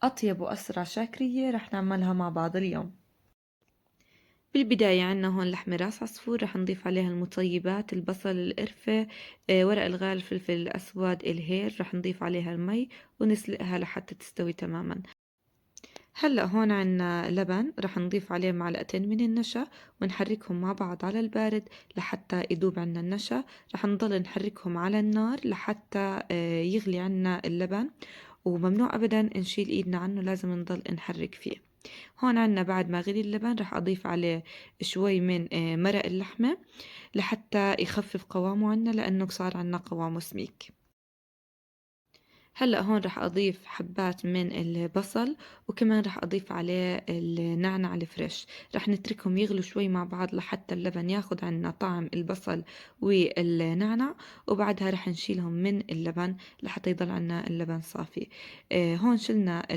أطيب وأسرع شاكرية رح نعملها مع بعض اليوم. بالبداية عنا هون لحمة راس عصفور، رح نضيف عليها المطيبات، البصل، القرفة، ورق الغال، الفلفل الأسود، الهيل. رح نضيف عليها المي ونسلقها لحتى تستوي تماما. هلأ هون عنا لبن، رح نضيف عليه معلقتين من النشا ونحركهم مع بعض على البارد لحتى يذوب عنا النشا. رح نضل نحركهم على النار لحتى يغلي عنا اللبن، وممنوع أبدا نشيل إيدنا عنه، لازم نضل نحرك فيه. هون عنا بعد ما غلي اللبن رح أضيف عليه شوي من مرق اللحمة لحتى يخفف قوامه عنا، لأنه صار عنا قوامه سميك. هلأ هون رح أضيف حبات من البصل، وكمان رح أضيف عليه النعنع الفريش. رح نتركهم يغلوا شوي مع بعض لحتى اللبن ياخد عنا طعم البصل والنعنع، وبعدها رح نشيلهم من اللبن لحتى يضل عنا اللبن صافي. هون شلنا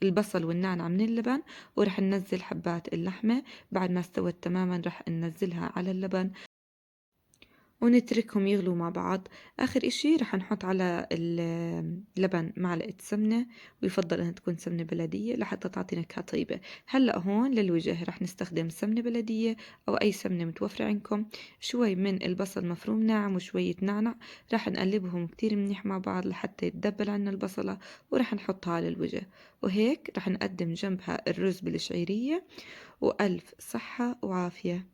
البصل والنعنع من اللبن، ورح ننزل حبات اللحمة. بعد ما استوت تماما رح ننزلها على اللبن ونتركهم يغلوا مع بعض. آخر إشي رح نحط على اللبن معلقة سمنة، ويفضل إنها تكون سمنة بلدية لحتى تعطي نكهة طيبة. هلأ هون للوجه رح نستخدم سمنة بلدية أو أي سمنة متوفرة عندكم، شوي من البصل مفروم ناعم وشوية نعنع. رح نقلبهم كتير منيح مع بعض لحتى يتدبل عنا البصلة، ورح نحطها على الوجه. وهيك رح نقدم جنبها الرز بالشعيرية، وألف صحة وعافية.